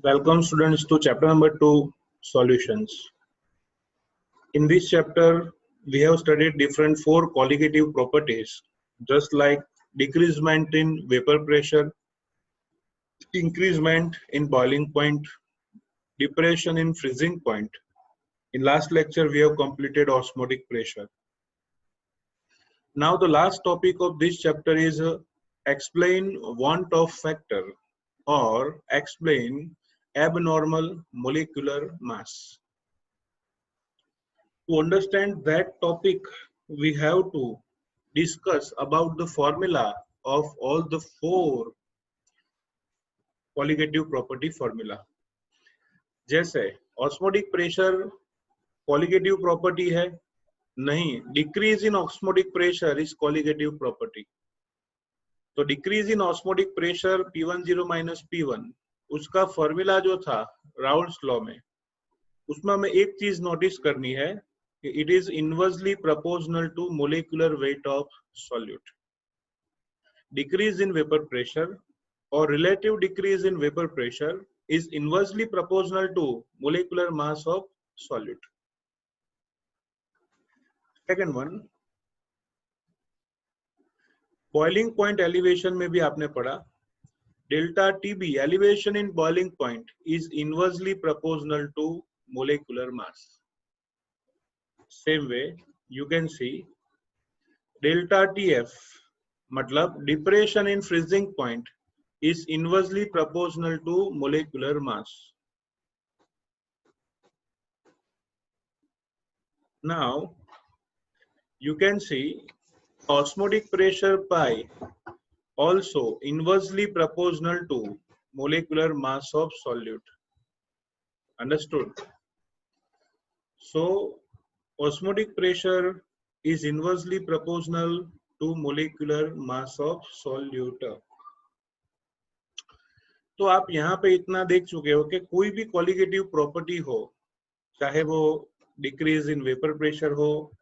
Welcome students to chapter number 2, solutions. In this chapter, we have studied different 4 colligative properties, just like decreasement in vapor pressure, increasement in boiling point, depression in freezing point. In last lecture, we have completed osmotic pressure. Now the last topic of this chapter is explain want of factor or explain abnormal molecular mass. To understand that topic, we have to discuss about the formula of all the 4 colligative property formula. जैसे osmotic pressure colligative property है, नहीं, decrease in osmotic pressure is colligative property. तो decrease in osmotic pressure P10 minus P1 उसका formula जो था Raoult's law में, उसमें हमें एक चीज नोटिस करनी है कि it is inversely proportional to molecular weight of solute. Decrease in vapor pressure or relative decrease in vapor pressure is inversely proportional to molecular mass of solute. Second one, boiling point elevation में भी आपने पढ़ा, delta TB elevation in boiling point is inversely proportional to molecular mass. Same way, you can see delta TF मतलब depression in freezing point is inversely proportional to molecular mass. Now, you can see osmotic pressure pi also inversely proportional to molecular mass of solute. Understood? So, osmotic pressure is inversely proportional to molecular mass of solute. तो आप यहाँ पे इतना देख चुके हो कि कोई भी कॉलिगेटिव प्रॉपर्टी हो, चाहे वो डिक्रीज इन वेपर प्रेशर हो,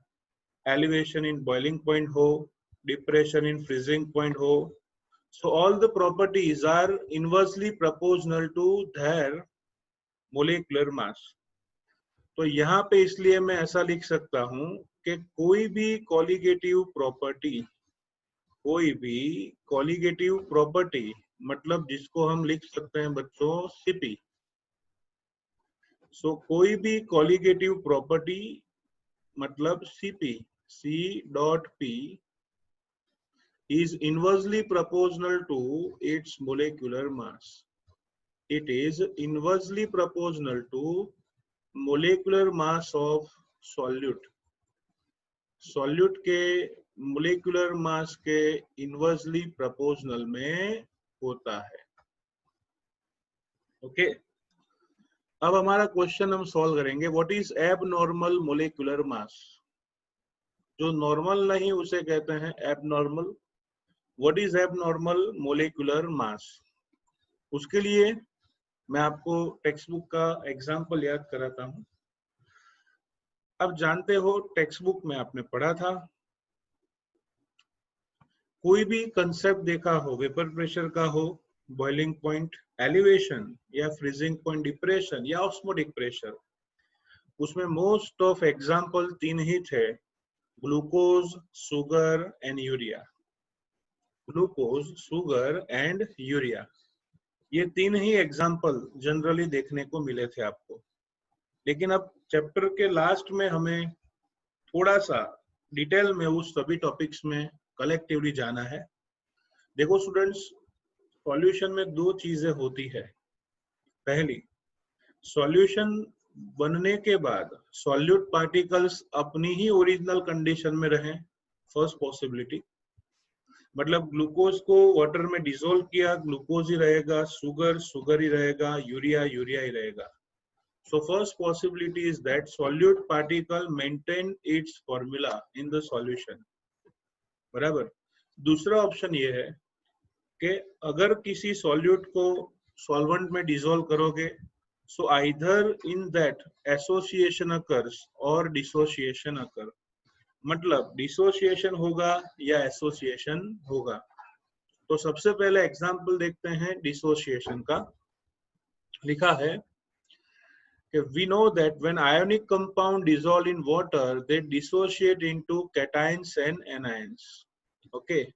एलिवेशन इन बॉइलिंग पॉइंट हो, डिप्रेशन इन फ्रीजिंग पॉइंट हो, so all the properties are inversely proportional to their molecular mass. तो यहाँ पे इसलिए मैं ऐसा लिख सकता हूँ कि कोई भी कॉलिगेटिव प्रॉपर्टी मतलब जिसको हम लिख सकते हैं बच्चों सीपी. सो कोई भी कॉलिगेटिव प्रॉपर्टी मतलब CP, C dot P is inversely proportional to its molecular mass. It is inversely proportional to molecular mass of solute. Solute के molecular mass के inversely proportional में होता है. ओके, अब हमारा क्वेश्चन हम सॉल्व करेंगे. What is abnormal molecular mass? जो नॉर्मल नहीं उसे कहते हैं abnormal. What is abnormal molecular mass? उसके लिए मैं आपको टेक्स्ट बुक का एग्जांपल याद कराता हूं. अब जानते हो टेक्स्ट बुक में आपने पढ़ा था, कोई भी कंसेप्ट देखा हो, वेपर प्रेशर का हो, बॉइलिंग पॉइंट, एलिवेशन या फ्रीजिंग पॉइंट, डिप्रेशन या ऑस्मोटिक प्रेशर, उसमें मोस्ट ऑफ एग्जांपल 3 ही थे, glucose, sugar and urea. Glucose, sugar and urea, ये 3 ही एग्जांपल जनरली देखने को मिले थे आपको. लेकिन अब चैप्टर के लास्ट में हमें थोड़ा सा डिटेल में उस सभी टॉपिक्स में कलेक्टिवली जाना है. देखो स्टूडेंट्स, सॉल्यूशन में 2 चीजें होती है. पहली, सॉल्यूशन बनने के बाद सॉल्यूट पार्टिकल्स अपनी ही ओरिजिनल कंडीशन में रहें, फर्स्ट पॉसिबिलिटी. मतलब ग्लूकोज को वाटर में डिसोल्व किया, ग्लूकोज ही रहेगा, शुगर ही रहेगा, यूरिया ही रहेगा. So first possibility is that solute particle maintain its formula in the solution. बराबर. दूसरा ऑप्शन ये है कि अगर किसी सॉल्यूट को सॉल्वेंट में डिसॉल्व करोगे, so either in that association occurs or dissociation occur. मतलब डिसोसिएशन होगा या एसोसिएशन होगा. तो सबसे पहले एग्जांपल देखते हैं डिसोसिएशन का. लिखा है कि we know that when ionic compound dissolve in water they dissociate into cations and anions. Okay,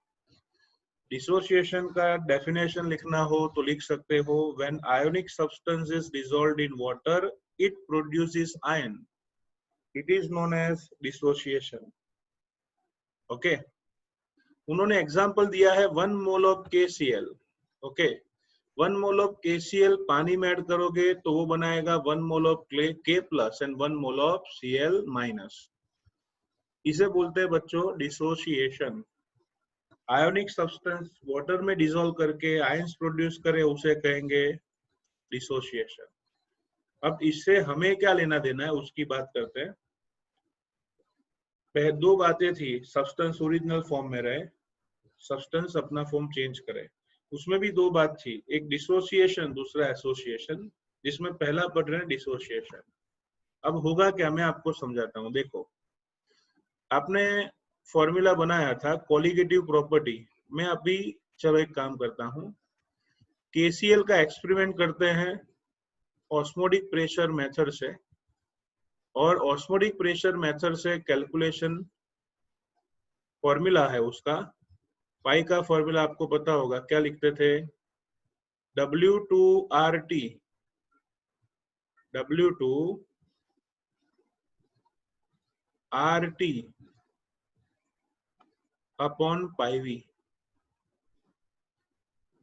dissociation का डेफिनेशन लिखना हो तो लिख सकते हो when ionic substance is dissolved in water it produces ion, it is known as dissociation. Okay, उन्होंने example दिया है 1 मोल ऑफ KCl। ओके, 1 मोल ऑफ KCl पानी में ऐड करोगे तो वो बनाएगा 1 mole of K plus and 1 mole of Cl minus. इसे बोलते हैं बच्चों डिसोसिएशन। आयोनिक सब्सटेंस वाटर में डिसॉल्व करके आयंस प्रोड्यूस करे उसे कहेंगे डिसोसिएशन। अब इससे हमें क्या लेना देना है उसकी बात करते हैं। पहले दो बातें थी, सब्सटेंस ओरिजिनल फॉर्म में रहे, सब्सटेंस अपना फॉर्म चेंज करे। उसमें भी दो बात थी, एक डिसोसिएशन दूसरा एसोसिएशन, जिसमें पहला पढ़ रहे हैं डिसोसिएशन। अब होगा क्या मैं आपको समझाता हूँ। देखो, आपने फॉर्मूला बनाया था कोलिगेटिव प्रॉपर्टी। मैं अभी चलो एक काम करता हूँ, KCl का एक्सपेरिमेंट करते हैं ऑस्मोटिक प्रेशर मेथड से, और ऑस्मोटिक प्रेशर मेथड से कैलकुलेशन फॉर्मूला है उसका, पाई का फॉर्मूला आपको पता होगा, क्या लिखते थे, W2RT upon pi V,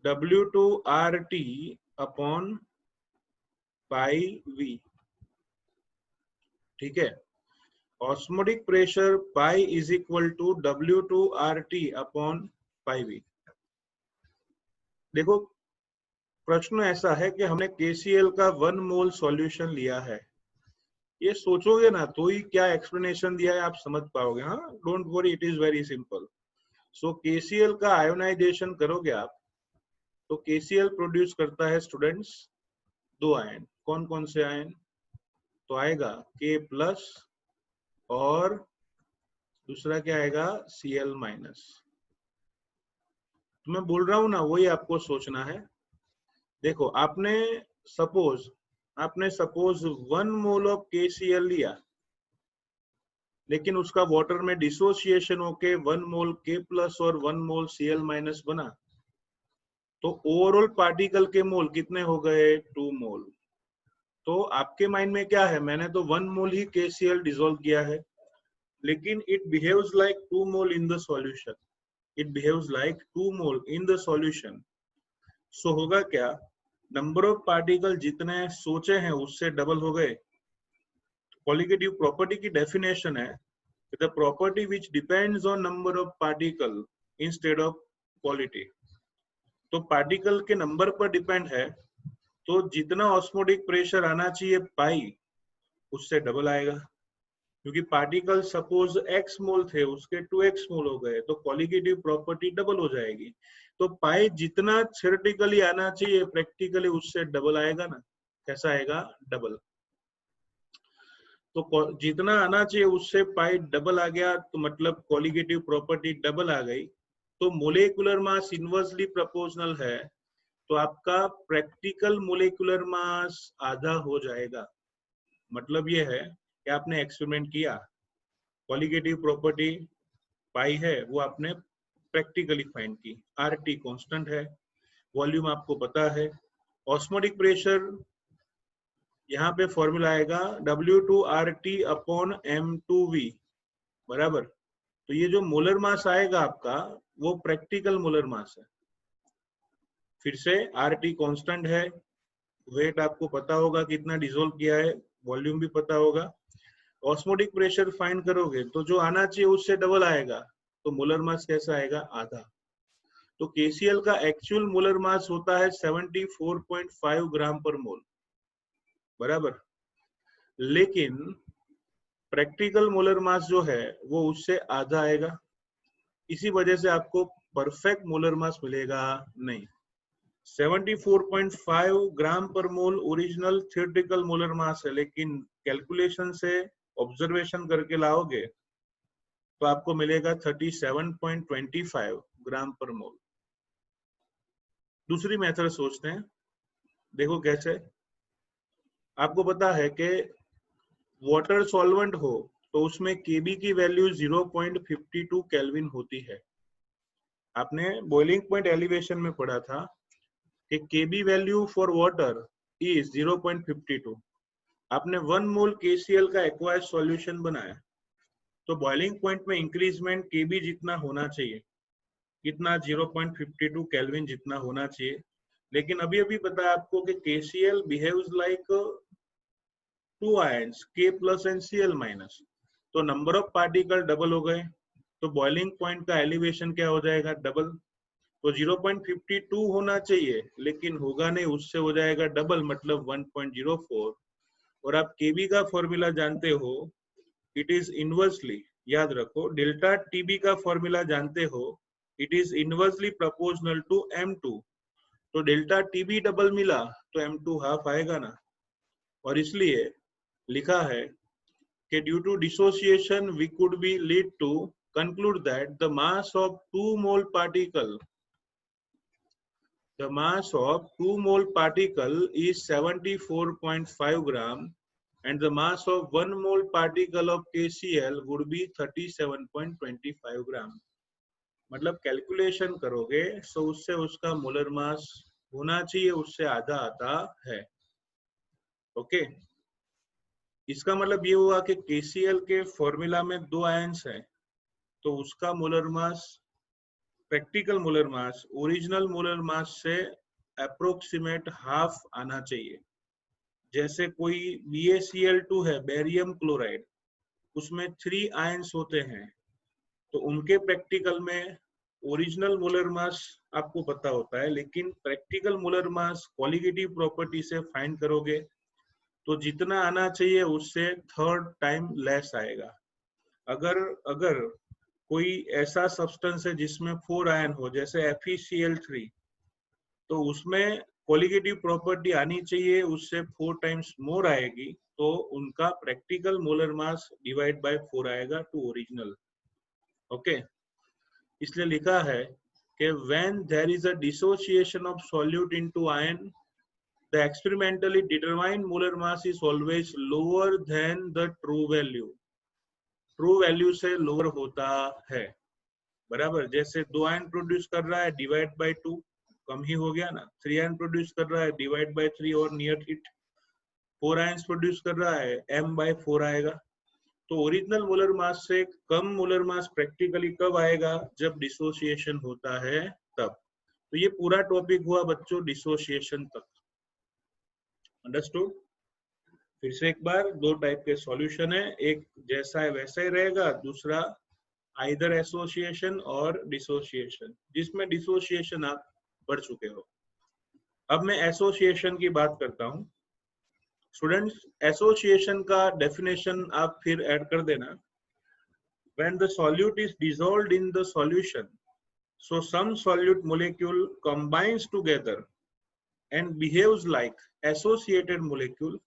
W2RT upon pi V। ठीक है, osmotic pressure pi is equal to W2RT upon pi V। देखो, प्रश्न ऐसा है कि हमने KCl का 1 मोल सॉल्यूशन लिया है, ये सोचोगे ना तो ही क्या एक्सप्लेनेशन दिया है आप समझ पाओगे। हाँ, don't worry, it is very simple. So KCl का आयोनाइजेशन करोगे आप तो KCl प्रोड्यूस करता है स्टूडेंट्स 2 आयन। कौन कौन से आयन? तो आएगा K प्लस और दूसरा क्या आएगा Cl माइनस। तो मैं बोल रहा हूं ना, वही आपको सोचना है। देखो, आपने सपोज 1 मोल ऑफ KCl लिया, लेकिन उसका वाटर में डिसोसिएशन होके 1 मोल K प्लस और 1 मोल Cl माइनस बना, तो ओवरऑल पार्टिकल के मोल कितने हो गए? 2 मोल। तो आपके माइंड में क्या है, मैंने तो 1 मोल ही KCl डिसॉल्व किया है, लेकिन it behaves like 2 mole in the solution, it behaves like 2 mole in the solution. So होगा क्या, नंबर ऑफ पार्टिकल जितने सोचे हैं उससे डबल हो गए। कोलिगेटिव प्रॉपर्टी की डेफिनेशन है the property which depends on number of particle instead of quality। तो पार्टिकल के नंबर पर डिपेंड है, तो जितना ऑस्मोटिक प्रेशर आना चाहिए पाई, उससे डबल आएगा। क्योंकि पार्टिकल सपोज x मोल थे, उसके 2x मोल हो गए, तो कोलिगेटिव प्रॉपर्टी डबल हो जाएगी। तो पाई जितना थ्योरेटिकली आना चाहिए प्रैक्टिकली उससे डबल आएगा ना। कैसा आएगा? डबल। तो जितना आना चाहिए उससे पाई डबल आ गया, तो मतलब कोलिगेटिव प्रॉपर्टी डबल आ गई। तो मोलेकुलर मास इनवर्सली प्रोपोर्शनल है, तो आपका प्रैक्टिकल मोलेकुलर मास आधा हो जाएगा। मतलब ये है कि आपने एक्सपेरिमेंट किया, कोलिगेटिव प्रॉपर्टी पाई है वो आपने प्रैक्टिकली फाइंड की, RT कांस्टेंट है, वॉल्यूम आपको पता है, ऑस्मोटिक प्रेशर यहाँ पे फॉर्मूला आएगा W2RT अपॉन M2V बराबर। तो ये जो मोलर मास आएगा आपका वो प्रैक्टिकल मोलर मास है। फिर से RT कांस्टेंट है, वेट आपको पता होगा कितना डिसॉल्व किया है, वॉल्यूम भी पता होगा। ऑस्मोटिक प्रेशर फाइंड करोगे तो जो आना चाहिए उससे डबल आएगा, तो मोलर मास कैसा आएगा? आधा। तो KCl का एक्चुअल मोलर मास होता है 74.5 ग्राम पर मोल बराबर, लेकिन प्रैक्टिकल मोलर मास जो है वो उससे आधा आएगा। इसी वजह से आपको परफेक्ट मोलर मास मिलेगा नहीं। 74.5 ग्राम पर मोल ओरिजिनल थियोरेटिकल मोलर मास है, लेकिन कैलकुलेशन से ऑब्जर्वेशन करके लाओगे तो आपको मिलेगा 37.25 ग्राम पर मोल। दूसरी मेथड सोचते हैं, देखो कैसे। आपको पता है कि वाटर सॉल्वेंट हो तो उसमें केबी की वैल्यू 0.52 केल्विन होती है। आपने बॉइलिंग पॉइंट एलिवेशन में पढ़ा था कि केबी वैल्यू फॉर वाटर इज 0.52। आपने 1 मोल KCl का एक्वायर्ड सॉल्यूशन बनाया तो बॉइलिंग पॉइंट में इंक्रीजमेंट केबी जितना होना चाहिए, कितना 0.52 केल्विन जितना होना चाहिए। लेकिन अभी अभी पता है आपको कि KCl behaves like 2 ions K plus and Cl minus, तो नंबर ऑफ पार्टिकल डबल हो गए, तो बॉइलिंग पॉइंट का एलिवेशन क्या हो जाएगा, डबल। तो 0.52 होना चाहिए लेकिन होगा नहीं, उससे हो जाएगा डबल, मतलब 1.04। और आप केबी का फॉर्मूला जानते हो, इट इज इनवर्सली, याद रखो, डेल्टा टीबी का फॉर्मूला जानते हो, it is inversely proportional to M2। तो डेल्टा टीबी डबल मिला तो M2 हाफ आएगा ना। और इसलिए लिखा है कि due to dissociation we could be lead to conclude that the mass of 2 mole particle is 74.5 gram and the mass of 1 mole particle of KCl would be 37.25 gram। मतलब कैलकुलेशन करोगे तो उससे उसका मोलर मास होना चाहिए, उससे आधा आता है। ओके, इसका मतलब ये हुआ कि KCl के फॉर्मूला में 2 आयंस हैं तो उसका molar mass, practical molar mass original molar mass से अप्रोक्सीमेट हाफ आना चाहिए। जैसे कोई BaCl2 है, बेरियम क्लोराइड, उसमें 3 आयंस होते हैं तो उनके प्रैक्टिकल में ओरिजिनल मोलर मास आपको पता होता है, लेकिन practical molar mass qualitative property से फाइंड करोगे तो जितना आना चाहिए उससे 3rd टाइम लेस आएगा। अगर कोई ऐसा सब्सटेंस है जिसमें 4 आयन हो, जैसे FeCl3, तो उसमें क्वालिटेटिव प्रॉपर्टी आनी चाहिए उससे 4 टाइम्स मोर आएगी, तो उनका practical molar mass divide by 4 आएगा टू ओरिजिनल। ओके, इसलिए लिखा है कि when there is a dissociation of solute into ion, the experimentally determined molar mass is always lower than the true value। True value से lower होता है, बराबर। जैसे 2 आयन प्रोड्यूस कर रहा है, डिवाइड बाय 2, कम ही हो गया ना। 3 आयन प्रोड्यूस कर रहा है, डिवाइड बाय 3 और नियर इट। 4 आयंस प्रोड्यूस कर रहा है, m/4 आएगा। तो ओरिजिनल मोलर मास से कम मोलर मास प्रैक्टिकली कब आएगा, जब डिसोसिएशन होता है तब। तो ये पूरा टॉपिक हुआ बच्चों डिसोसिएशन तक। अंडरस्टूड? फिर से एक बार, 2 टाइप के सॉल्यूशन है, एक जैसा है वैसा ही रहेगा, दूसरा आइदर एसोसिएशन और डिसोसिएशन, जिसमें डिसोसिएशन आप पढ़ चुके हो। अब मैं एसोसिएशन की बात करता हूं। स्टूडेंट्स, एसोसिएशन का डेफिनेशन आप फिर ऐड कर देना। When the solute is dissolved in the solution, so some solute molecule combines together and behaves like associated molecule,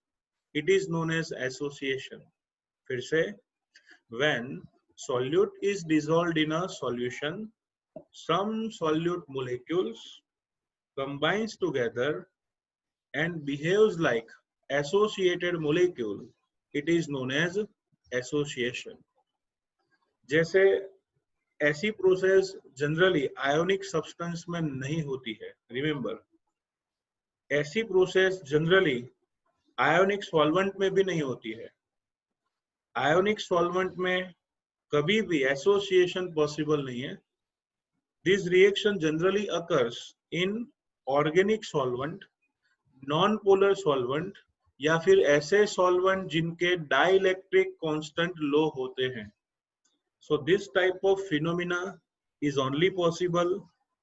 it is known as association। फिर से, when solute is dissolved in a solution, some solute molecules combines together and behaves like associated molecule, it is known as association। जैसे ऐसी process generally ionic substance में नहीं होती है। Remember, ऐसी process generally ionic solvent में भी नहीं होती है। आयोनिक सॉल्वेंट में कभी भी एसोसिएशन पॉसिबल नहीं है। This reaction generally occurs in organic solvent, non polar solvent, या फिर ऐसे सॉल्वेंट जिनके डाइलेक्ट्रिक कांस्टेंट लो होते हैं। So this type of phenomena is only possible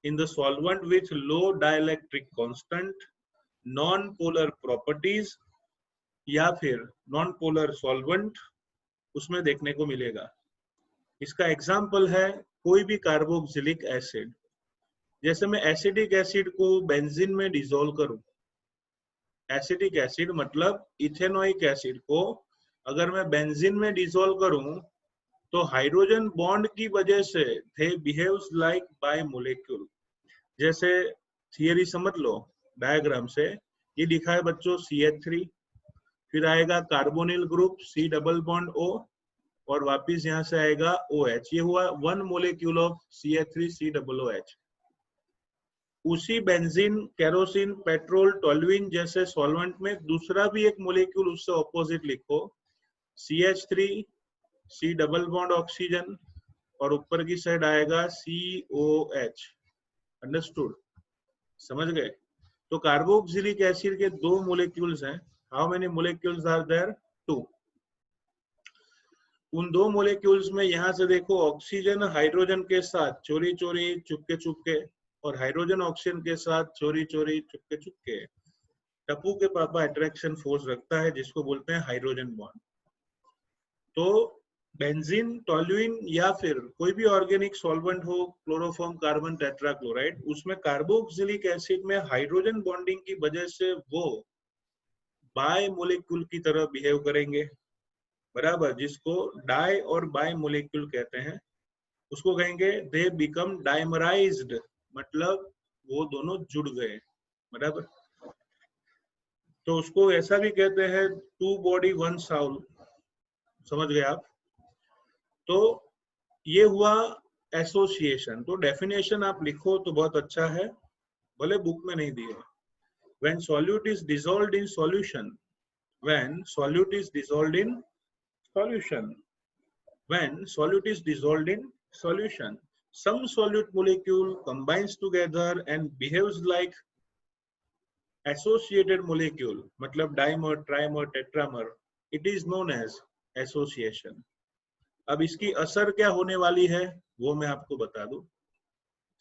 in the solvent with low dielectric constant, non-polar properties, या फिर non-polar solvent उसमें देखने को मिलेगा। इसका एग्जाम्पल है कोई भी कार्बोक्सिलिक एसिड। जैसे मैं एसिडिक एसिड को बेंजीन में डिसॉल्व करूं, एसिडिक एसिड मतलब इथेनोइक एसिड को अगर मैं बेंजीन में डिसॉल्व करूं तो हाइड्रोजन बॉन्ड की वजह से दे बिहेव्स लाइक बाय मोलेक्यूल। जैसे थियरी समझ लो डायग्राम से, ये लिखा है बच्चों CH3, फिर आएगा carbonyl group C double bond O और वापिस यहाँ से आएगा OH। ये हुआ 1 मोलिक्यूल ऑफ CH3 COOH। उसी बेंजीन, केरोसिन, पेट्रोल, टोल्यूइन जैसे सॉल्वेंट में दूसरा भी एक मोलिक्यूल उससे ऑपोजिट लिखो, CH3 C double bond oxygen और ऊपर की साइड आएगा COH। अंडरस्टूड? समझ गए? तो कार्बोक्सिलिक एसिड के 2 मोलिक्यूल्स हैं। How many molecules are there? 2। उन 2 मोलिक्यूल्स में यहां से देखो, ऑक्सीजन हाइड्रोजन के साथ चोरी चोरी चुपके चुपके और हाइड्रोजन ऑक्सीजन के साथ चोरी चोरी चुपके चुपके टप्पू के पापा अट्रैक्शन फोर्स रखता है, जिसको बोलते हैं हाइड्रोजन बॉन्ड। तो बेंजीन, टोल्यूइन या फिर कोई भी ऑर्गेनिक सॉल्वेंट हो, क्लोरोफॉर्म, कार्बन टेट्राक्लोराइड, उसमें कार्बोक्सिलिक एसिड में हाइड्रोजन बॉन्डिंग की वजह से वो बाय मोलिक्यूल की तरह बिहेव करेंगे, बराबर, जिसको डाई और बाय मोलिक्यूल कहते हैं। उसको कहेंगे दे बिकम डाइमराइज्ड, मतलब वो दोनों जुड़ गए, बराबर। तो उसको ऐसा भी कहते हैं 2 बॉडी 1 साउल। समझ गए आप? तो ये हुआ एसोसिएशन। तो डेफिनेशन आप लिखो तो बहुत अच्छा है, भले बुक में नहीं दिए। When solute is dissolved in solution, when solute is dissolved in solution, when solute is dissolved in solution, some solute molecule combines together and behaves like associated molecule, मतलब dimer, trimer, tetramer. It is known as association. अब इसकी असर क्या होने वाली है वो मैं आपको बता दूं।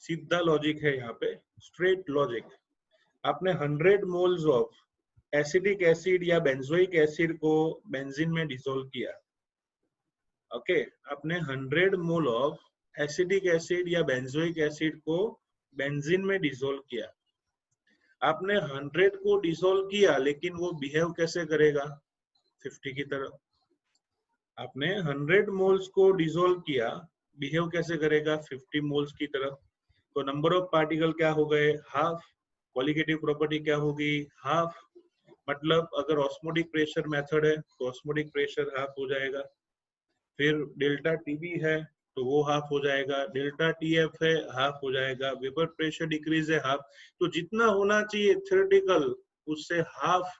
सीधा लॉजिक है यहाँ पे, स्ट्रेट लॉजिक। आपने 100 मोल्स ऑफ एसिडिक एसिड या बेंजोइक एसिड को बेंजीन में डिसोल्व किया। ओके, आपने 100 मोल ऑफ एसिडिक एसिड या बेंजोइक एसिड को बेंजीन में डिसोल्व किया। आपने 100 को डिसोल्व किया, लेकिन वो बिहेव कैसे करेगा? 50 की तरह। आपने 100 मोल्स को डिसोल्व किया, बिहेव कैसे करेगा? 50 मोल्स की तरह। तो नंबर ऑफ पार्टिकल क्या हो गए? हाफ। क्वालिटेटिव प्रॉपर्टी क्या होगी? हाफ। मतलब अगर ऑस्मोटिक प्रेशर मेथड है तो ऑस्मोटिक प्रेशर हाफ हो जाएगा। फिर डेल्टा टीबी है तो वो हाफ हो जाएगा, डेल्टा टीएफ है हाफ हो जाएगा, वेपर प्रेशर डिक्रीज है हाफ। तो जितना होना चाहिए थ्योरेटिकल, उससे हाफ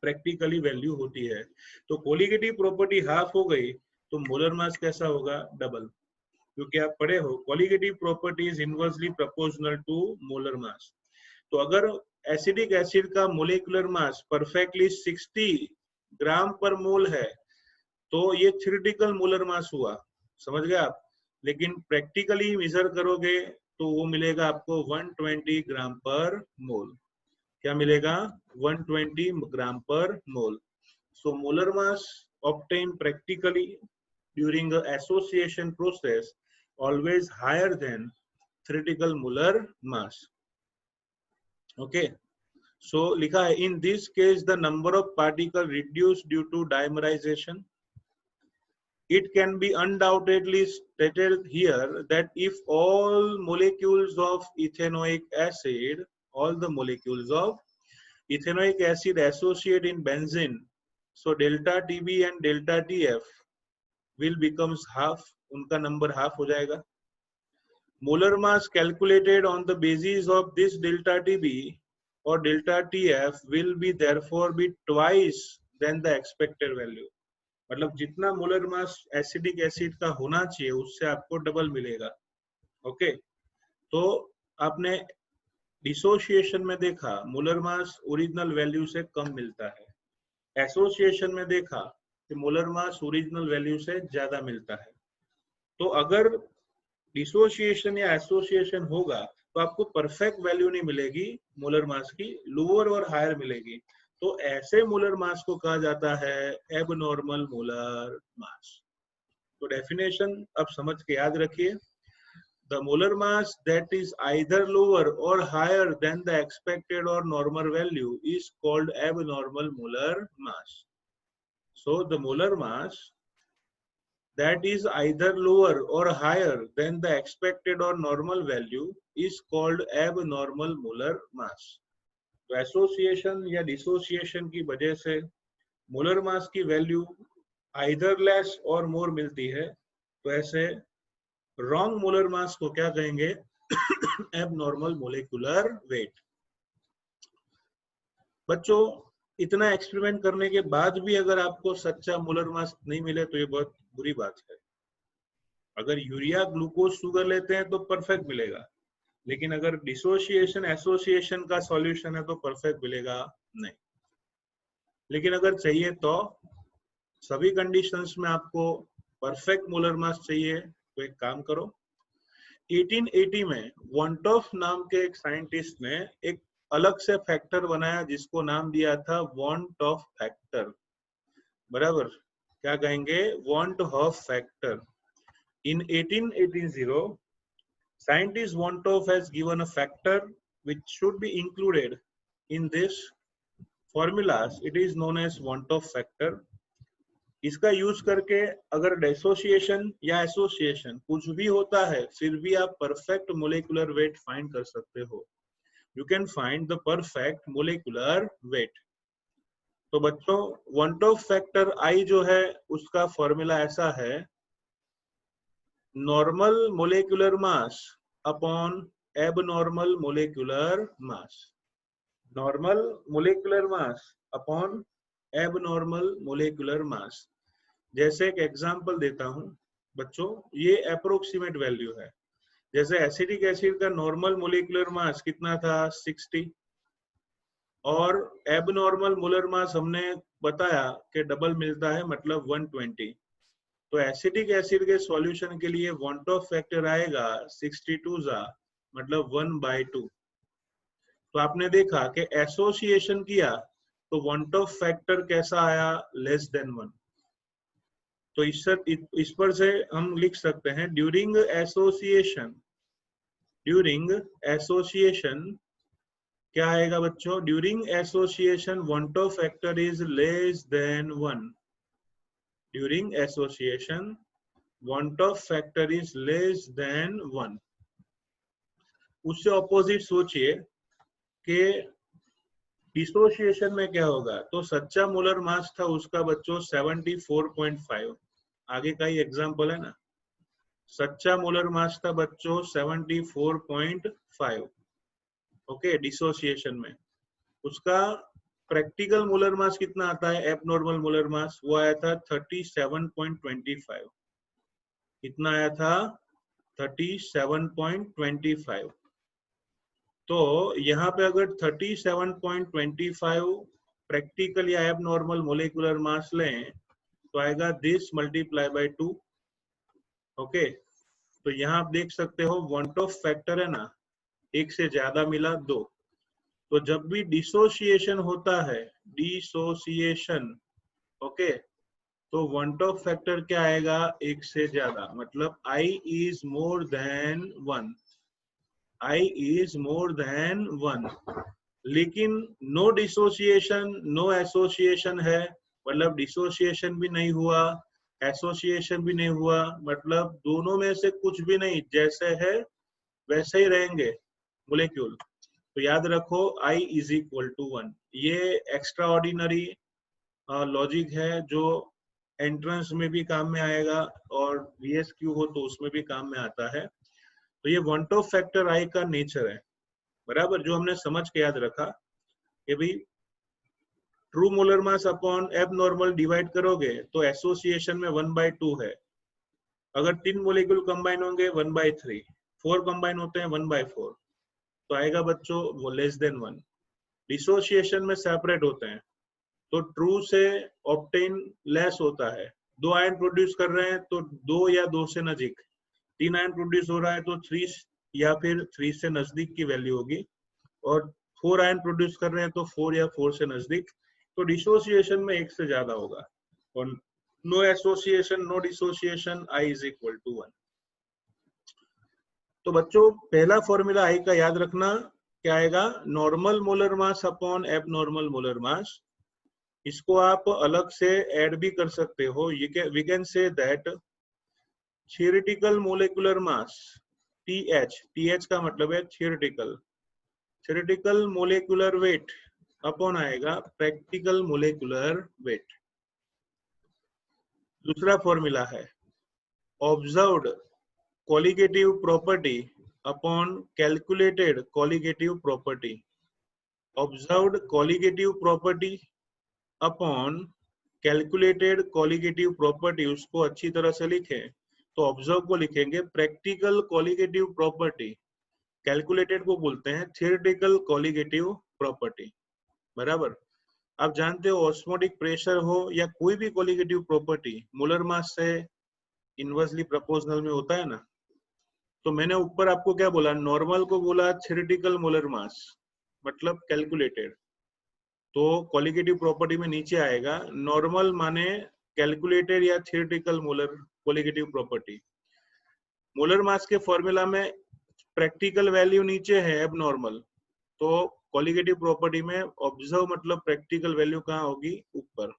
प्रैक्टिकली वैल्यू होती है। तो कोलिगेटिव प्रॉपर्टी हाफ हो गई तो मोलर मास कैसा होगा? डबल। क्योंकि आप पढ़े हो colligative property is inversely proportional to molar mass. तो अगर एसिडिक एसिड का molecular mass perfectly 60 gram per mole है तो ये थ्योरेटिकल मोलर मास हुआ। समझ गए आप? लेकिन प्रैक्टिकली मेजर करोगे तो वो मिलेगा आपको 120 ग्राम पर मोल। क्या मिलेगा? 120 ग्राम per mole. So molar mass obtained practically during the association process always higher than theoretical molar mass. Okay. So लिखा है in this case the number of particles reduced due to dimerization. It can be undoubtedly stated here that if all molecules of ethanoic acid, all the molecules of ethanoic acid associate in benzene, so delta TB and delta TF will becomes half, उनका number half हो जाएगा। Molar mass calculated on the basis of this delta TB or delta TF will be therefore be twice than the expected value. मतलब जितना molar mass acidic acid का होना चाहिए उससे आपको डबल मिलेगा। ओके, तो आपने डिसोसिएशन में देखा मोलर मास ओरिजिनल वैल्यू से कम मिलता है, एसोसिएशन में देखा कि मोलर मास ओरिजिनल वैल्यू से ज्यादा मिलता है। तो अगर डिसोसिएशन या एसोसिएशन होगा तो आपको परफेक्ट वैल्यू नहीं मिलेगी मोलर मास की, लोअर और हायर मिलेगी। तो ऐसे मोलर मास को कहा जाता है एबनॉर्मल मोलर मास। तो डेफिनेशन अब समझ के याद रखिए, the molar mass that is either lower or higher than the expected or normal value is called abnormal molar mass. So the molar mass that is either lower or higher than the expected or normal value is called abnormal molar mass. तो association या dissociation की वजह से molar mass की value either less और मोर मिलती है, तो ऐसे रॉन्ग मोलर मास को क्या कहेंगे? Abnormal molecular weight. बच्चों, इतना एक्सपेरिमेंट करने के बाद भी अगर आपको सच्चा मोलर मास नहीं मिले तो ये बहुत बुरी बात है। अगर यूरिया ग्लूकोज शुगर लेते हैं तो परफेक्ट मिलेगा, लेकिन अगर डिसोसिएशन एसोसिएशन का सॉल्यूशन है तो परफेक्ट मिलेगा नहीं। लेकिन अगर चाहिए तो सभी कंडीशंस में आपको परफेक्ट मोलर मास चाहिए तो एक काम करो, 1880 में वॉन्टॉफ नाम के एक साइंटिस्ट ने एक अलग से फैक्टर बनाया जिसको नाम दिया था वॉन्टॉफ फैक्टर। बराबर, क्या कहेंगे? वॉन्टॉफ factor. In 1880, scientist Wontoff has given a factor which should be included in this formulas. It is known as Wontoff factor. इसका यूज करके अगर डिसोसिएशन या एसोसिएशन कुछ भी होता है, फिर भी आप परफेक्ट मोलेकुलर वेट फाइंड कर सकते हो। You can find the perfect molecular weight. तो बच्चों, वॉन्टॉफ फैक्टर आई जो है उसका फॉर्मूला ऐसा है, normal molecular mass upon abnormal molecular mass. Normal molecular mass upon abnormal molecular mass. जैसे एक एग्जांपल देता हूं बच्चों, ये अप्रोक्सीमेट वैल्यू है। जैसे एसिटिक एसिड का नॉर्मल मोलेकुलर मास कितना था? 60, और एबनॉर्मल मोलर मास हमने बताया कि डबल मिलता है, मतलब 120। तो एसिटिक एसिड के सॉल्यूशन के लिए वॉन्टॉफ फैक्टर आएगा 62 मतलब 1/2। तो आपने देखा कि एसोसिएशन किया तो वॉन्टॉफ फैक्टर कैसा आया? Less than 1। तो इस पर से हम लिख सकते हैं ड्यूरिंग एसोसिएशन क्या आएगा बच्चों? During association van't Hoff factor is less than 1। During association van't Hoff factor is less than 1। उससे ऑपोजिट सोचिए कि डिसोसिएशन में क्या होगा। तो सच्चा मोलर मास था उसका बच्चों 74.5। आगे का ही एग्जांपल है ना, सच्चा मोलर मास था बच्चों 74.5। ओके, डिसोसिएशन में उसका प्रैक्टिकल मोलर मास कितना आता है? एबनॉर्मल मोलर मास वो आया था 37.25। कितना आया था? 37.25। तो यहाँ पे अगर 37.25 प्रैक्टिकल या एबनॉर्मल मोलेकुलर मास लें तो आएगा दिस मल्टीप्लाई बाय 2। ओके, तो यहाँ आप देख सकते हो वॉन्टॉफ फैक्टर है ना, एक से ज्यादा मिला 2। तो जब भी डिसोसिएशन होता है, डिसोसिएशन, ओके, तो वॉन्टॉफ फैक्टर क्या आएगा? एक से ज्यादा, मतलब I is more than 1। I is more than 1। लेकिन नो डिसोसिएशन नो एसोसिएशन है, मतलब डिसोसिएशन भी नहीं हुआ, एसोसिएशन भी नहीं हुआ, मतलब दोनों में से कुछ भी नहीं, जैसे है वैसे ही रहेंगे मोलेक्यूल। तो याद रखो I इज इक्वल टू 1। ये एक्स्ट्रा ऑर्डिनरी लॉजिक है जो एंट्रेंस में भी काम में आएगा और VSQ हो तो उसमें भी काम में आता है। तो ये वॉन्टॉफ फैक्टर I का नेचर है। बराबर, जो हमने समझ के याद रखा कि भाई true molar mass upon abnormal divide करोगे तो एसोसिएशन में 1/2 है। अगर 3 मोलेक्यूल कंबाइन होंगे 1/3, 4 कंबाइन होते हैं 1/4, तो आएगा बच्चों वो लेस देन 1। डिसोसिएशन में सेपरेट होते हैं तो ट्रू से ऑब्टेन लेस होता है। 2 आयन प्रोड्यूस कर रहे हैं तो 2 या 2 से नजीक, 3 आयन प्रोड्यूस हो रहा है तो 3 या फिर 3 से नजदीक की वैल्यू होगी, और 4 आयन प्रोड्यूस कर रहे हैं तो 4 या 4 से नजदीक। तो डिसोसिएशन में 1 से ज्यादा होगा, और no association no dissociation I is equal to 1। तो बच्चों, पहला फॉर्मूला I का याद रखना, क्या आएगा? Normal molar mass upon abnormal molar mass. इसको आप अलग से ऐड भी कर सकते हो। We can say that theoretical molecular mass TH का मतलब है theoretical. Theoretical molecular weight upon आएगा प्रैक्टिकल मोलेकुलर वेट। दूसरा फॉर्मूला है observed colligative property upon calculated colligative property. Observed colligative property upon calculated colligative property, उसको अच्छी तरह से लिखें तो ऑब्जर्व को लिखेंगे प्रैक्टिकल कोलिगेटिव प्रॉपर्टी, कैलकुलेटेड को बोलते हैं थियोरेटिकल कोलिगेटिव प्रॉपर्टी। बराबर। आप जानते हो ऑस्मोटिक प्रेशर हो या कोई भी कोलिगेटिव प्रॉपर्टी मोलर मास से इनवर्सली प्रोपोर्शनल में होता है ना। तो मैंने ऊपर आपको क्या बोला, नॉर्मल को बोला थियोरेटिकल मोलर मास मतलब कैलकुलेटेड, तो कोलिगेटिव प्रॉपर्टी में नीचे आएगा नॉर्मल माने कैलकुलेटेड या theoretical molar colligative property. Molar mass के फॉर्मूला में प्रैक्टिकल वैल्यू नीचे है एबनॉर्मल, तो कोलिगेटिव प्रॉपर्टी में ऑब्जर्व मतलब प्रैक्टिकल वैल्यू कहाँ होगी, ऊपर,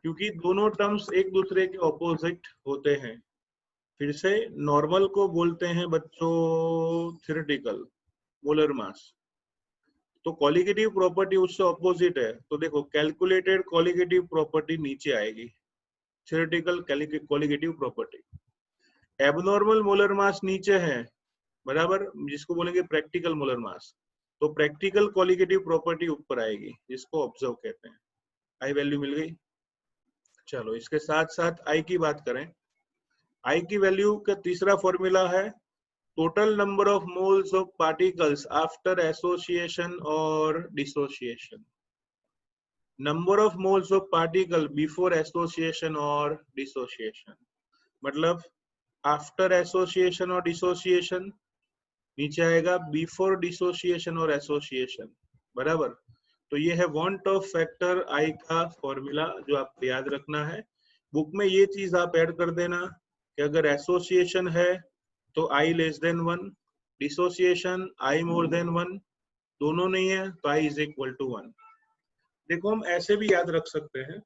क्योंकि दोनों टर्म्स एक दूसरे के ऑपोजिट होते हैं। फिर से नॉर्मल को बोलते हैं बच्चों थियोरेटिकल मोलर मास, तो कोलिगेटिव प्रॉपर्टी उससे ऑपोजिट है। तो देखो कैलकुलेटेड कोलिगेटिव प्रॉपर्टी नीचे आएगी, theoretical colligative property. Abnormal molar मास नीचे है, बराबर, जिसको बोलेंगे प्रैक्टिकल मोलर मास, तो प्रैक्टिकल कोलिगेटिव प्रॉपर्टी ऊपर आएगी, जिसको ऑब्जर्व कहते हैं। आई वैल्यू मिल गई। चलो इसके साथ साथ आई की बात करें। आई की वैल्यू का तीसरा फॉर्मूला है total number of moles of particles after association or dissociation. Number of moles of particle before association or dissociation. मतलब after association और dissociation, नीचे आएगा before dissociation और association। बराबर। तो ये है want of factor I का फॉर्मूला जो आपको याद रखना है। बुक में ये चीज आप ऐड कर देना कि अगर एसोसिएशन है तो i less than 1, dissociation i more than 1, दोनों नहीं है तो i इज इक्वल टू 1। देखो हम ऐसे भी याद रख सकते हैं।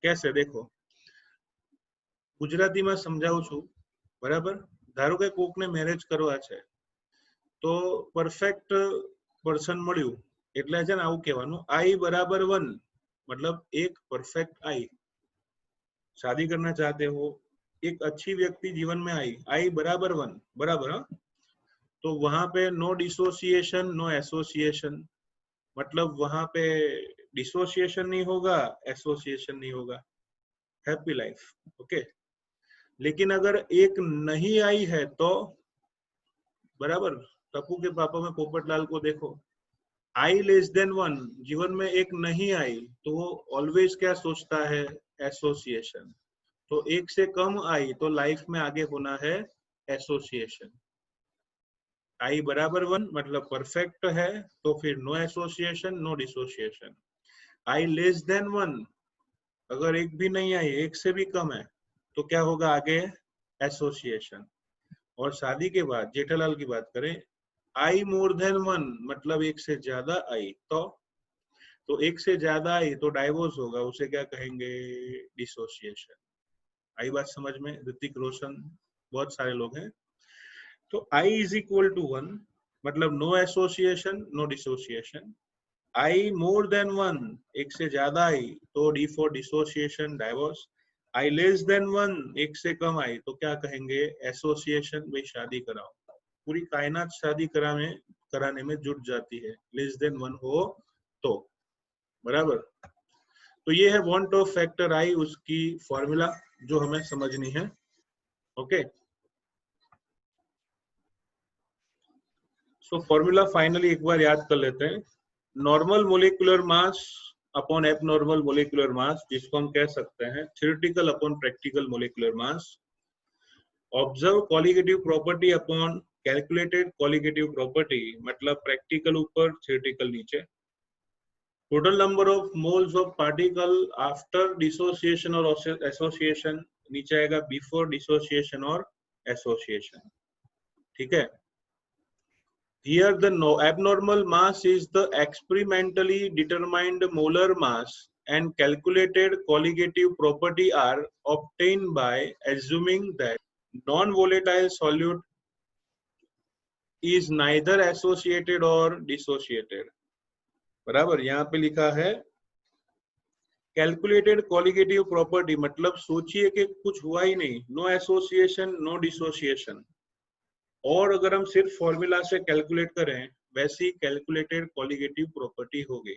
कैसे, देखो गुजराती में समझाऊं છું, बराबर। ધારો કે કોકને મેરેજ કરવા છે તો પરફેક્ટ પર્સન મળ્યું એટલે છે ને આવું કહેવાનું i बराबर 1, मतलब एक परफेक्ट i। शादी करना चाहते हो, एक अच्छी व्यक्ति जीवन में आई बराबर 1, बराबर। हाँ, तो वहां पे नो डिसोसिएशन नो एसोसिएशन, मतलब वहां पे डिसोसिएशन नहीं होगा, एसोसिएशन नहीं होगा, हैप्पी लाइफ। ओके। लेकिन अगर एक नहीं आई है तो, बराबर, टप्पू के पापा में पोपटलाल को देखो, आई लेस देन 1, जीवन में एक नहीं आई तो वो ऑलवेज क्या सोचता है, एसोसिएशन। तो एक से कम आई तो लाइफ में आगे होना है एसोसिएशन। आई बराबर 1 मतलब परफेक्ट है, तो फिर नो एसोसिएशन नो डिसोसिएशन। आई लेस देन 1, अगर एक भी नहीं आई, एक से भी कम है, तो क्या होगा आगे, एसोसिएशन। और शादी के बाद जेठालाल की बात करें, आई मोर देन 1 मतलब एक से ज्यादा आई, तो एक से ज्यादा आई तो डाइवोर्स होगा, उसे क्या कहेंगे, डिसोसिएशन। आई बात समझ में? ऋतिक रोशन, बहुत सारे लोग हैं। तो I इज इक्वल टू 1 मतलब no association no dissociation. I more than 1, एक से ज्यादा आई तो D for dissociation, divorce. I less than 1, एक से कम आई तो क्या कहेंगे, एसोसिएशन। भाई शादी कराओ, पूरी कायनात शादी कराने में जुट जाती है, लेस देन 1 हो तो, बराबर। तो ये है वांट ऑफ फैक्टर आई, उसकी फॉर्मूला जो हमें समझनी है। ओके। सो फॉर्मूला फाइनली एक बार याद कर लेते हैं। Normal molecular mass upon abnormal molecular mass, जिसको हम कह सकते हैं theoretical upon practical molecular mass. Observe colligative property upon calculated colligative property, मतलब प्रैक्टिकल ऊपर थ्योरेटिकल नीचे। Total number of moles of particle after dissociation और एसोसिएशन, नीचे आएगा बिफोर डिसोसिएशन और एसोसिएशन। ठीक है। Here the abnormal mass is the experimentally determined molar mass and calculated colligative property are obtained by assuming that non-volatile solute is neither associated or dissociated. बराबर, यहाँ पे लिखा है कैलकुलेटेड कॉलिगेटिव प्रॉपर्टी, मतलब सोचिए कि कुछ हुआ ही नहीं, नो एसोसिएशन नो डिसोसिएशन, और अगर हम सिर्फ फॉर्मूला से कैलकुलेट करें वैसी कैलकुलेटेड कॉलिगेटिव प्रॉपर्टी हो गई।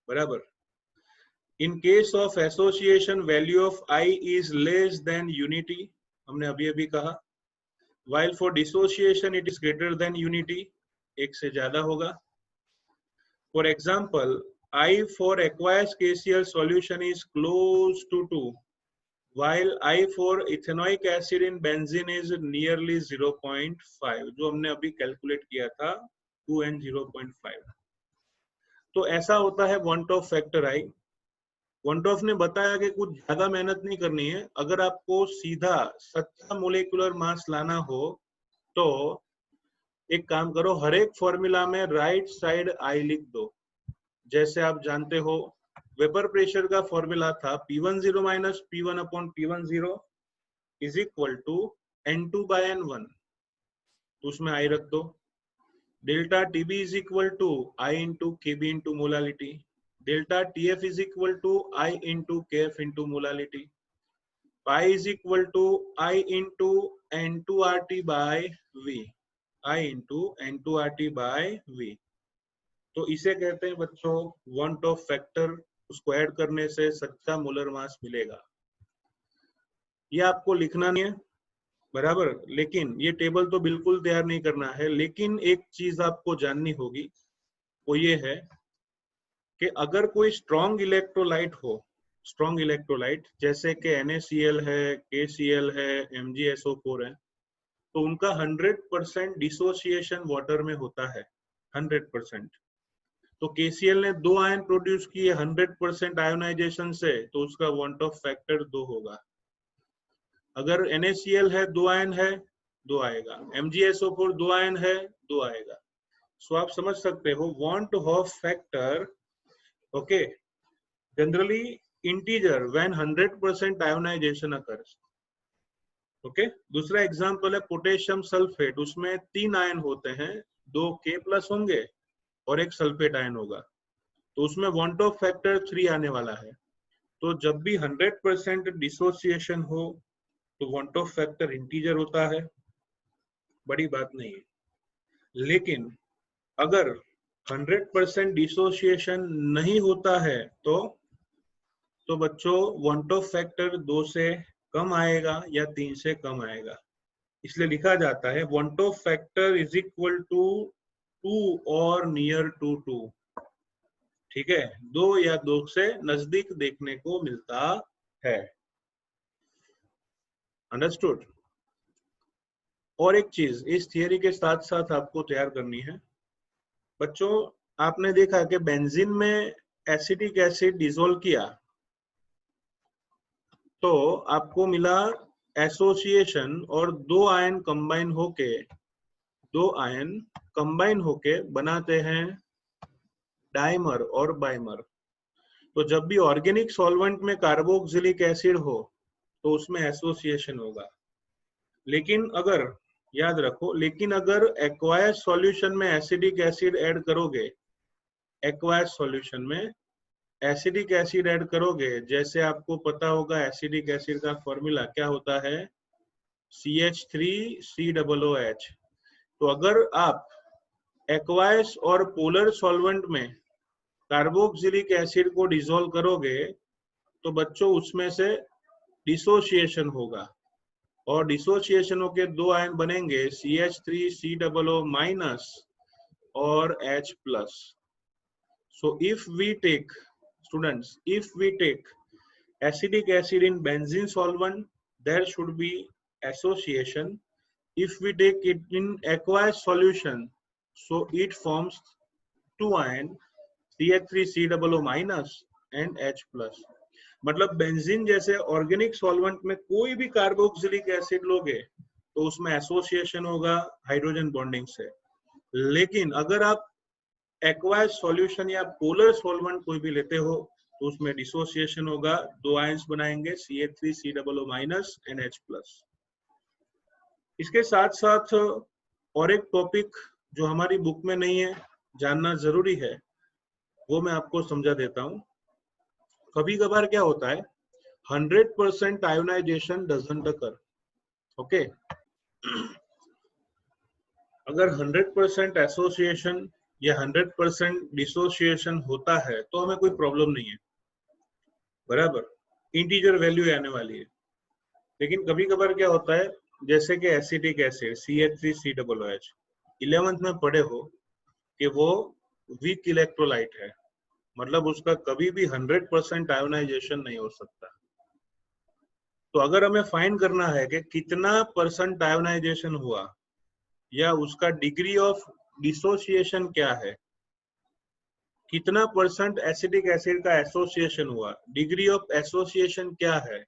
बराबर, in case of association value of I is less than unity, हमने अभी अभी कहा, while for dissociation it is greater than unity, एक से ज्यादा होगा। For example, I for aqueous KCl solution is close to 2, while I for ethanoic acid in benzene is nearly 0.5, जो हमने अभी कैलकुलेट किया था 2 and 0.5। तो ऐसा होता है want of factor I। want of ने बताया कि कुछ ज्यादा मेहनत नहीं करनी है, अगर आपको सीधा सच्चा मोलिकुलर मास लाना हो तो एक काम करो, हर एक फॉर्मूला में राइट साइड आई लिख दो। जैसे आप जानते हो वेपर प्रेशर का फॉर्मूला था P10 minus P1 upon P10 is equal to N2 by N1, तो उसमें आई रख दो। Delta TB is equal to I into KB into molality, delta TF is equal to I into KF into molality, pi is equal to I into N2RT by V, I into N2RT by V। तो इसे कहते हैं बच्चों want of factor, उसको add करने से सच्चा molar mass मिलेगा। ये आपको लिखना नहीं है, बराबर, लेकिन ये टेबल तो बिल्कुल तैयार नहीं करना है, लेकिन एक चीज आपको जाननी होगी, वो ये है कि अगर कोई स्ट्रॉन्ग इलेक्ट्रोलाइट हो, स्ट्रॉन्ग इलेक्ट्रोलाइट जैसे कि NaCl है, KCl है, MgSO4 है, तो उनका 100% डिसोसिएशन वाटर में होता है, 100%। तो KCl ने 2 आयन प्रोड्यूस किए 100% आयोनाइजेशन से, तो उसका want of factor 2 होगा। अगर NaCl है 2 आयन है, 2 आएगा, MgSO4 2 आयन है, 2 आएगा। सो आप समझ सकते हो want of factor, okay, generally integer when 100% ionization occurs. Okay, दूसरा एग्जांपल है पोटेशियम सल्फेट, उसमें 3 आयन होते हैं, 2 K+ होंगे और एक सल्फेट आयन होगा, तो उसमें want of factor 3 आने वाला है। तो जब भी 100% डिसोसिएशन हो तो want of factor इंटीजर होता है, बड़ी बात नहीं है। लेकिन अगर 100% डिसोसिएशन नहीं होता है तो बच्चों want of factor 2 से कम आएगा या 3 से कम आएगा, इसलिए लिखा जाता है want of factor is equal to 2 और नियर टू 2। ठीक है, 2 या 2 से नजदीक देखने को मिलता है। अंडरस्टूड। और एक चीज इस थियरी के साथ साथ आपको तैयार करनी है बच्चों, आपने देखा कि बेंजीन में एसिटिक एसिड डिसॉल्व किया तो आपको मिला एसोसिएशन, और 2 आयन कंबाइन होके बनाते हैं डाइमर और बाइमर। तो जब भी ऑर्गेनिक सॉल्वेंट में कार्बोक्सिलिक एसिड हो तो उसमें एसोसिएशन होगा। लेकिन अगर याद रखो, लेकिन अगर एक्वायस सॉल्यूशन में एसिडिक एसिड ऐड करोगे, एक्वायस सॉल्यूशन में एसिडिक एसिड ऐड करोगे, जैसे आपको पता होगा एसिडिक एसिड का फॉर्मूला क्या होता है, CH3COOH। तो अगर आप एक्वायस और पोलर सॉल्वेंट में कार्बोक्सिलिक एसिड को डिसॉल्व करोगे तो बच्चों उसमें से डिसोसिएशन होगा, और डिसोसिएशन होके 2 आयन बनेंगे CH3COO- और H+। So if we take, students, if we take acidic acid in benzene solvent, there should be association. If we take it in aqueous solution, so it forms 2 ion CH3COO- and H+। मतलब benzene जैसे organic solvent में कोई भी carboxylic acid लोगे तो उसमें association होगा hydrogen bonding से। लेकिन अगर आप एक्वायस सॉल्यूशन या पोलर सॉल्वेंट कोई भी लेते हो तो उसमें डिसोसिएशन होगा, 2 आयंस बनाएंगे CH3COO- and H+। इसके साथ साथ और एक टॉपिक जो हमारी बुक में नहीं है, जानना जरूरी है, वो मैं आपको समझा देता हूँ। कभी कभार क्या होता है, 100% आयोनाइजेशन डजंट अकर। ओके, अगर 100% एसोसिएशन या 100% डिसोसिएशन होता है तो हमें कोई प्रॉब्लम नहीं है, बराबर, इंटीजर वैल्यू आने वाली है। लेकिन कभी कभार क्या होता है, जैसे कि एसिटिक एसिड CH3COOH 11th में पढ़े हो कि वो वीक इलेक्ट्रोलाइट है, मतलब उसका कभी भी 100% आयोनाइजेशन नहीं हो सकता। तो अगर हमें फाइंड करना है कि कितना परसेंट आयोनाइजेशन हुआ या उसका डिग्री ऑफ डिसोसिएशन क्या है, कितना परसेंट एसिटिक एसिड का एसोसिएशन हुआ, डिग्री ऑफ एसोसिएशन क्या है,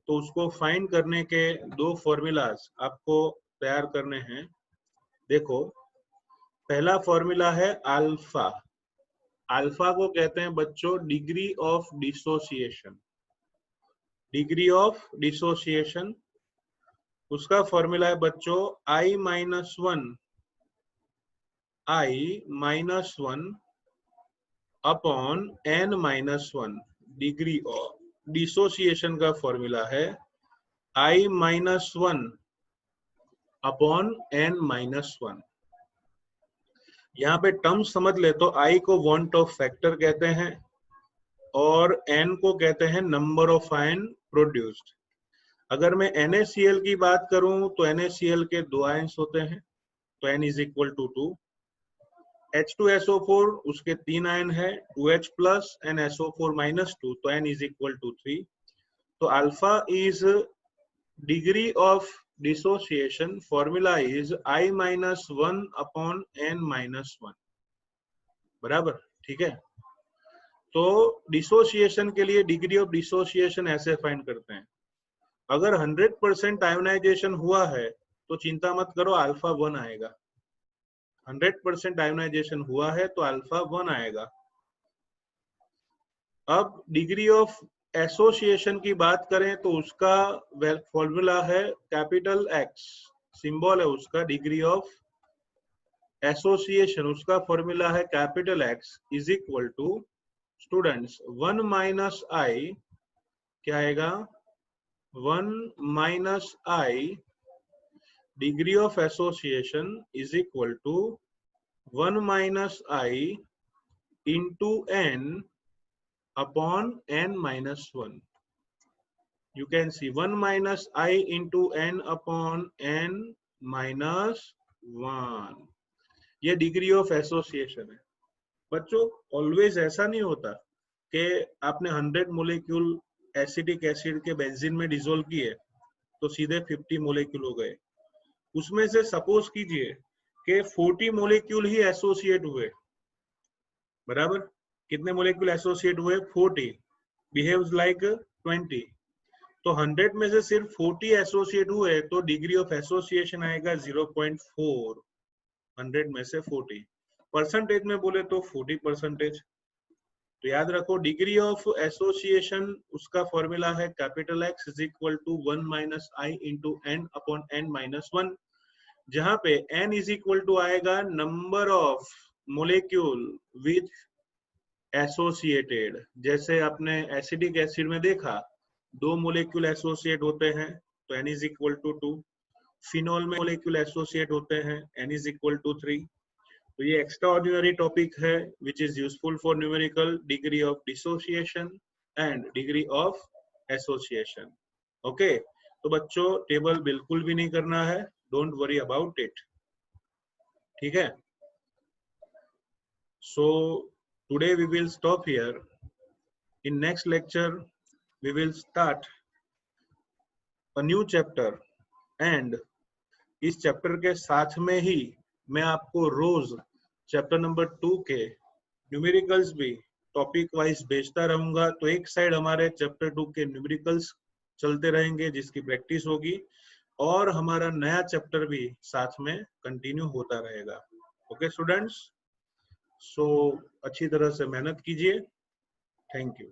तो उसको फाइंड करने के दो फॉर्मूलाज आपको तैयार करने हैं। देखो, पहला फॉर्मूला है अल्फा। अल्फा को कहते हैं बच्चों degree of dissociation. Degree of dissociation, उसका फॉर्मूला है बच्चों I-1 upon N-1। Degree of dissociation का फॉर्मूला है I-1 अपॉन N-1। यहाँ पे टर्म समझ ले तो I को वांट ऑफ फैक्टर कहते हैं और N को कहते हैं नंबर ऑफ आयन प्रोड्यूस्ड। अगर मैं NaCl की बात करूं तो NaCl के दो आयन्स होते हैं, तो N is equal to 2। H2SO4 उसके तीन आयन है, 2H plus and SO4 minus 2, तो N इज इक्वल टू 3। तो alpha is degree of dissociation, formula is I-1 upon N-1, बराबर, ठीक है। तो डिसोसिएशन के लिए डिग्री ऑफ डिसोसिएशन ऐसे फाइंड करते हैं। अगर 100% आयोनाइजेशन हुआ है तो चिंता मत करो, अल्फा 1 आएगा। 100% आयोनाइजेशन हुआ है तो अल्फा 1 आएगा। अब डिग्री ऑफ एसोसिएशन की बात करें तो उसका फॉर्मूला है कैपिटल X, सिंबल है उसका डिग्री ऑफ एसोसिएशन, उसका फॉर्मूला है capital X is equal to students 1 minus I, क्या आएगा 1 minus I degree of association is equal to 1 minus I into N upon N-1. You can see 1 minus I into N upon N-1। ये degree of association है बच्चों। Always ऐसा नहीं होता कि आपने 100 मोलेक्यूल एसिटिक एसिड के बेंजीन में डिसोल्व किए तो सीधे 50 मोलेक्यूल हो गए। उसमें से सपोज कीजिए कि 40 मोलेक्यूल ही एसोसिएट हुए, बराबर, कितने मोलेक्यूल एसोसिएट हुए 40, बिहेव्स लाइक 20, तो 100 में से सिर्फ 40 एसोसिएट हुए तो डिग्री ऑफ एसोसिएशन आएगा 0.4। 100 में से 40 परसेंटेज में बोले तो 40%। तो याद रखो डिग्री ऑफ एसोसिएशन उसका फॉर्मूला है capital X is equal to 1 minus I into N upon N-1, जहां पे N इज इक्वल टू आएगा number of molecule with associated. जैसे आपने एसिडिक एसिड में देखा 2 मोलेक्यूल एसोसिएट होते हैं तो N is equal to 2। Phenol में मोलेक्यूल एसोसिएट होते हैं N इज इक्वल टू 3। तो ये एक्स्ट्रा ऑर्डिनरी टॉपिक है which is useful for numerical degree of dissociation and degree of association. Okay, तो बच्चों टेबल बिल्कुल भी नहीं करना है, डोंट वरी अबाउट इट, ठीक है। सो today we will stop here. In next lecture we will start a new chapter and इस चैप्टर के साथ में ही मैं आपको रोज चैप्टर नंबर 2 के न्यूमेरिकल्स भी टॉपिक वाइज भेजता रहूंगा। तो एक साइड हमारे चैप्टर 2 के न्यूमेरिकल्स चलते रहेंगे जिसकी प्रैक्टिस होगी और हमारा नया चैप्टर भी साथ में कंटिन्यू होता रहेगा। ओके स्टूडेंट्स, सो अच्छी तरह से मेहनत कीजिए। Thank you.